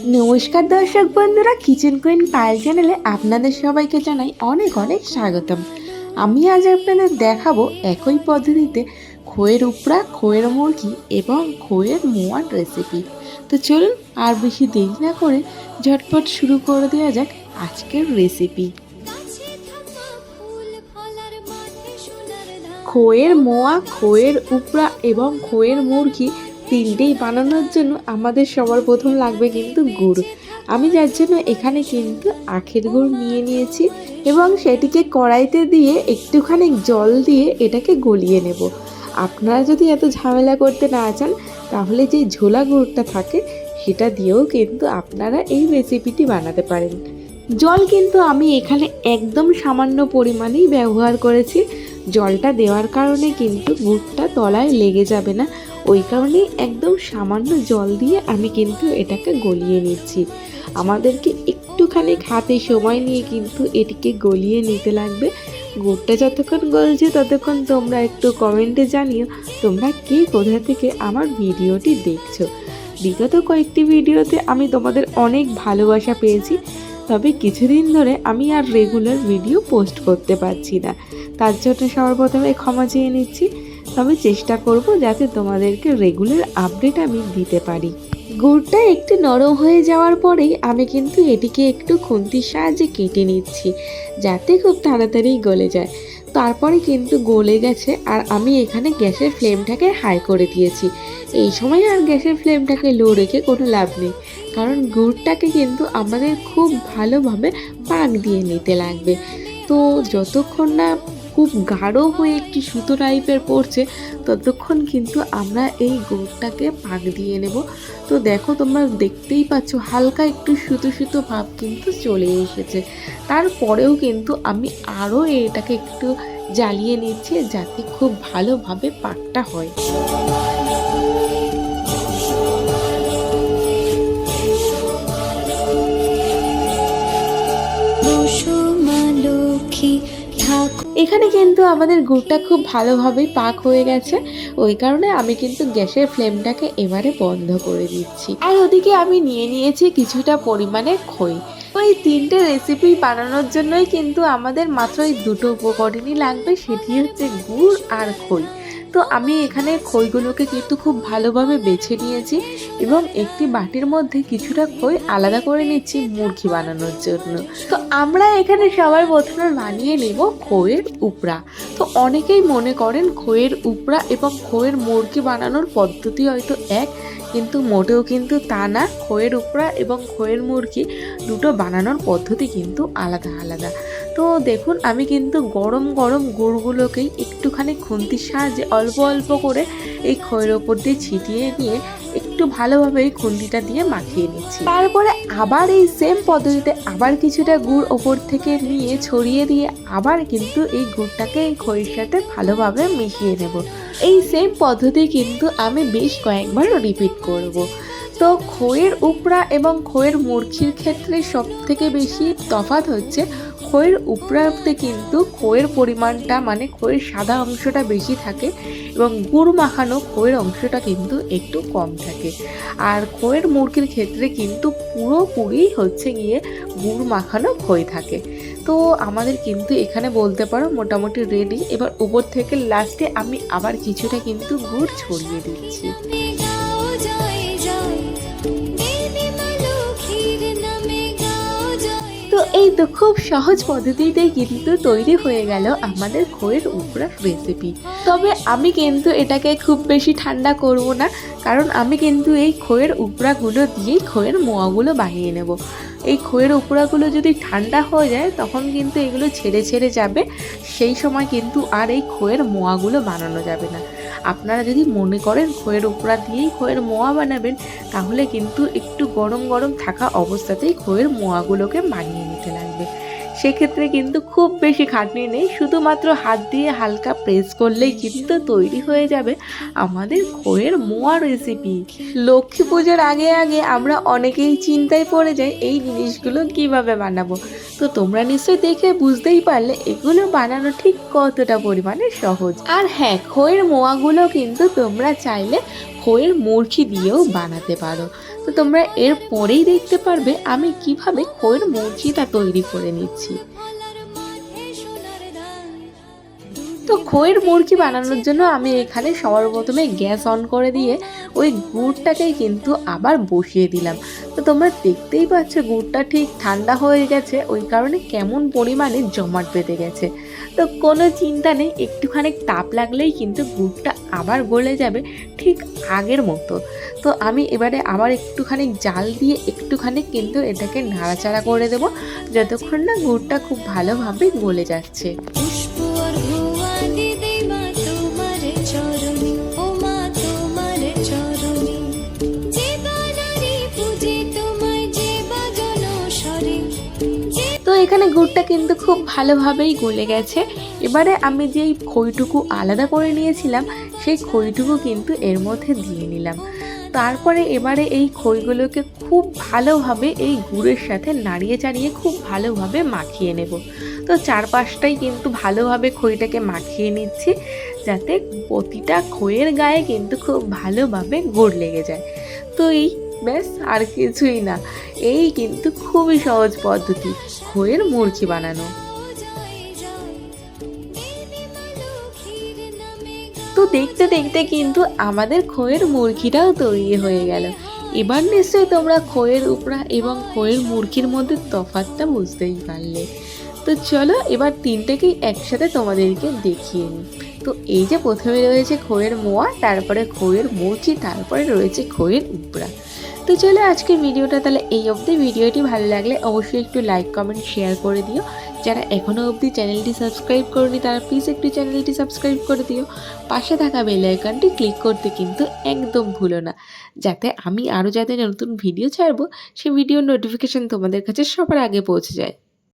নমস্কার দর্শক বন্ধুরা, কিচেন কুইন পায়েল চ্যানেলে আপনাদের সবাইকে জানাই অনেক অনেক স্বাগতম। আমি আজ আপনাদের দেখাবো একই পদ্ধতিতে খইয়ের উপড়া, খইয়ের মুরগি এবং খইয়ের মোয়ার রেসিপি। তো চলুন আর বেশি দেরি না করে ঝটপট শুরু করে দেওয়া যাক আজকের রেসিপি। খইয়ের মোয়া, খইয়ের উপড়া এবং খইয়ের মুরগি তিনটেই বানানোর জন্য আমাদের সবার প্রথম লাগবে কিন্তু গুড়। আমি যার জন্য এখানে কিন্তু আখের গুড় নিয়ে নিয়েছি এবং সেটিকে কড়াইতে দিয়ে একটুখানি জল দিয়ে এটাকে গলিয়ে নেব। আপনারা যদি এত ঝামেলা করতে না চান তাহলে যে ঝোলা গুড়টা থাকে সেটা দিয়েও কিন্তু আপনারা এই রেসিপিটি বানাতে পারেন। জল কিন্তু আমি এখানে একদম সামান্য পরিমাণেই ব্যবহার করেছি। জলটা দেওয়ার কারণে কিন্তু গুড়টা তলায় লেগে যাবে না, ওই কারণেই একদম সামান্য জল দিয়ে আমি কিন্তু এটাকে গলিয়ে নিচ্ছি। আমাদেরকে একটুখানি হাতে সময় নিয়ে কিন্তু এটিকে গলিয়ে নিতে লাগবে। গুড়টা যতক্ষণ গলছে ততক্ষণ তোমরা একটু কমেন্টে জানিও তোমরা কে কোথা থেকে আমার ভিডিওটি দেখছো। বিগত কয়েকটি ভিডিওতে আমি তোমাদের অনেক ভালোবাসা পেয়েছি, তবে কিছুদিন ধরে আমি আর রেগুলার ভিডিও পোস্ট করতে পারছি না, তার জন্য সবার প্রথমে ক্ষমা চেয়ে নিচ্ছি। তবে চেষ্টা করব যাতে তোমাদেরকে রেগুলার আপডেট আমি দিতে পারি। গুড়টা একটু নরম হয়ে যাওয়ার পরেই আমি কিন্তু এটিকে একটু খুন্তির সাহায্যে কেটে নিচ্ছি যাতে খুব তাড়াতাড়ি গলে যায়। তারপরে কিন্তু গলে গেছে আর আমি এখানে গ্যাসের ফ্লেমটাকে হাই করে দিয়েছি। এই সময় আর গ্যাসের ফ্লেমটাকে লো রেখে কোনো লাভ নেই, কারণ গুড়টাকে কিন্তু আমাদের খুব ভালোভাবে পাক দিয়ে নিতে লাগবে। তো যতক্ষণ না খুব গাঢ় হয়ে একটি সুতো টাইপের পড়ছে ততক্ষণ কিন্তু আমরা এই গুড়টাকে পাক দিয়ে নেব। তো দেখো, তোমরা দেখতেই পাচ্ছ হালকা একটু সুতো সুতো ভাব কিন্তু চলে এসেছে। তারপরেও কিন্তু আমি আরও এটাকে একটু জ্বালিয়ে নিচ্ছি যাতে খুব ভালোভাবে পাকটা হয়। এখানে কিন্তু আমাদের গুড়টা খুব ভালোভাবেই পাক হয়ে গেছে, ওই কারণে আমি কিন্তু গ্যাসের ফ্লেমটাকে এবারে বন্ধ করে দিচ্ছি। আর ওদিকে আমি নিয়ে নিয়েছি কিছুটা পরিমাণে খই। ওই তিনটে রেসিপি বানানোর জন্যই কিন্তু আমাদের মাত্র এই দুটো উপকরণই লাগবে, সেটি হচ্ছে গুড় আর খই। তো আমি এখানে খইগুলোকে কিন্তু খুব ভালোভাবে বেছে নিয়েছি এবং একটি বাটির মধ্যে কিছুটা খই আলাদা করে নিচ্ছি মুরগি বানানোর জন্য। তো আমরা এখানে সবার প্রথমে বানিয়ে নেব খইয়ের উপড়া। তো অনেকেই মনে করেন খইয়ের উপড়া এবং খইয়ের মুরগি বানানোর পদ্ধতি হয়তো এক, কিন্তু মোটেও কিন্তু তা না। খইয়ের উপড়া এবং খইয়ের মুরগি দুটো বানানোর পদ্ধতি কিন্তু আলাদা আলাদা। তো দেখুন, আমি কিন্তু গরম গরম গুড়গুলোকেই একটুখানি খুন্তির সাহায্যে অল্প অল্প করে এই খইয়ের ওপর দিয়ে ছিটিয়ে নিয়ে একটু ভালোভাবে এই খুন্তিটা দিয়ে মাখিয়ে নিচ্ছি। তারপরে আবার এই সেম পদ্ধতিতে আবার কিছুটা গুড় ওপর থেকে নিয়ে ছড়িয়ে দিয়ে আবার কিন্তু এই গুড়টাকে এই খইয়ের সাথে ভালোভাবে মিশিয়ে নেব। এই সেম পদ্ধতি কিন্তু আমি বেশ কয়েকবার রিপিট করব। তো খইয়ের উপড়া এবং খইয়ের মুরগির ক্ষেত্রে সব থেকে বেশি তফাৎ হচ্ছে খইয়ের উপড়াতে কিন্তু খইয়ের পরিমাণটা মানে খইয়ের সাদা অংশটা বেশি থাকে এবং গুড় মাখানো খইয়ের অংশটা কিন্তু একটু কম থাকে। আর খইয়ের মুরগির ক্ষেত্রে কিন্তু পুরোপুরি হচ্ছে গিয়ে গুড় মাখানো খই থাকে। তো আমাদের কিন্তু এখানে বলতে পারো মোটামুটি রেডি। এবার উপর থেকে লাস্টে আমি আবার কিছুটা কিন্তু গুড় ছড়িয়ে দিচ্ছি। তো এই তো খুব সহজ পদ্ধতিতেই কিন্তু তৈরি হয়ে গেল আমাদের খইয়ের উপড়ার রেসিপি। তবে আমি কিন্তু এটাকে খুব বেশি ঠান্ডা করব না, কারণ আমি কিন্তু এই খইয়ের উপড়াগুলো দিয়েই খইয়ের মোয়াগুলো বানিয়ে নেব। এই খইয়ের উপড়াগুলো যদি ঠান্ডা হয়ে যায় তখন কিন্তু এগুলো ছেড়ে ছেড়ে যাবে, সেই সময় কিন্তু আর এই খইয়ের মোয়াগুলো বানানো যাবে না। আপনারা যদি মনে করেন খইয়ের উপড়া দিয়েই খইয়ের মোয়া বানাবেন তাহলে কিন্তু একটু গরম গরম থাকা অবস্থাতেই খইয়ের মোয়াগুলোকে বানিয়ে নিতে লাগবে। সেক্ষেত্রে কিন্তু খুব বেশি খাটনি নেই, শুধুমাত্র হাত দিয়ে হালকা প্রেস করলেই কিন্তু তৈরি হয়ে যাবে আমাদের খইয়ের মোয়া রেসিপি। লক্ষ্মী পুজোর আগে আগে আমরা অনেকেই চিন্তায় পড়ে যাই এই জিনিসগুলো কিভাবে বানাবো। তো তোমরা নিশ্চয়ই দেখে বুঝতেই পারলে এগুলো বানানো ঠিক কতটা পরিমাণে সহজ। আর হ্যাঁ, খইয়ের মোয়াগুলো কিন্তু তোমরা চাইলে খইয়ের মুরগি দিয়েও বানাতে পারো। তো তোমরা এর পরেই দেখতে পারবে আমি কিভাবে খইয়ের মুরগিটা তৈরি করে নিচ্ছি। তো খইয়ের মুরগি বানানোর জন্য আমি এখানে সবার প্রথমে গ্যাস অন করে দিয়ে ওই গুড়টাকে কিন্তু আবার বসিয়ে দিলাম। তো তোমরা দেখতেই পাচ্ছ গুড়টা ঠিক ঠান্ডা হয়ে গেছে, ওই কারণে কেমন পরিমাণে জমাট বেঁধে গেছে। তো কোনো চিন্তা নেই, একটুখানি তাপ লাগলেই কিন্তু গুড়টা আবার গলে যাবে ঠিক আগের মতো। তো আমি এবারে আবার একটুখানি জাল দিয়ে একটুখানি কিন্তু এটাকে নাড়াচাড়া করে দেবো, যতক্ষণ না গুড়টা খুব ভালোভাবে গলে যাচ্ছে। তো এখানে গুড়টা কিন্তু খুব ভালোভাবেই গলে গেছে। এবারে আমি যেই খইটুকু আলাদা করে নিয়েছিলাম সেই খইটুকু কিন্তু এর মধ্যে দিয়ে নিলাম। তারপরে এবারে এই খইগুলোকে খুব ভালোভাবে এই গুড়ের সাথে নাড়িয়ে চাড়িয়ে খুব ভালোভাবে মাখিয়ে নেব। তো চারপাশটাই কিন্তু ভালোভাবে খইটাকে মাখিয়ে নিচ্ছি, যাতে প্রতিটা খইয়ের গায়ে কিন্তু খুব ভালোভাবে গুড় লেগে যায়। তো এই ব্যাস, আর কিছুই না। এই কিন্তু খুবই সহজ পদ্ধতি খইয়ের মুরগি বানানো। তো দেখতে দেখতে কিন্তু আমাদের খইয়ের মুরগিটাও তৈরি হয়ে গেল। এবার নিশ্চয়ই তোমরা খইয়ের উপরা এবং খইয়ের মুরগির মধ্যে তফাৎটা বুঝতেই পারলে। তো চলো এবার তিনটেকেই একসাথে তোমাদেরকে দেখিয়ে নিই। তো এই যে প্রথমে রয়েছে খইয়ের মোয়া, তারপরে খইয়ের মুরগি, তারপরে রয়েছে খইয়ের উপরা। তো চলো আজকের ভিডিওটা তাহলে এই অবধি। ভিডিওটি ভালো লাগলে অবশ্যই একটু লাইক কমেন্ট শেয়ার করে দিও। যারা এখনও অবধি চ্যানেলটি সাবস্ক্রাইব করনি তারা প্লিজ একটু চ্যানেলটি সাবস্ক্রাইব করে দিও। পাশে থাকা বেল আইকনটি ক্লিক করতে কিন্তু একদম ভুলো না, যাতে আমি আরও যাতে নতুন ভিডিও ছাড়বো সেই ভিডিওর নোটিফিকেশান তোমাদের কাছে সবার আগে পৌঁছে যায়।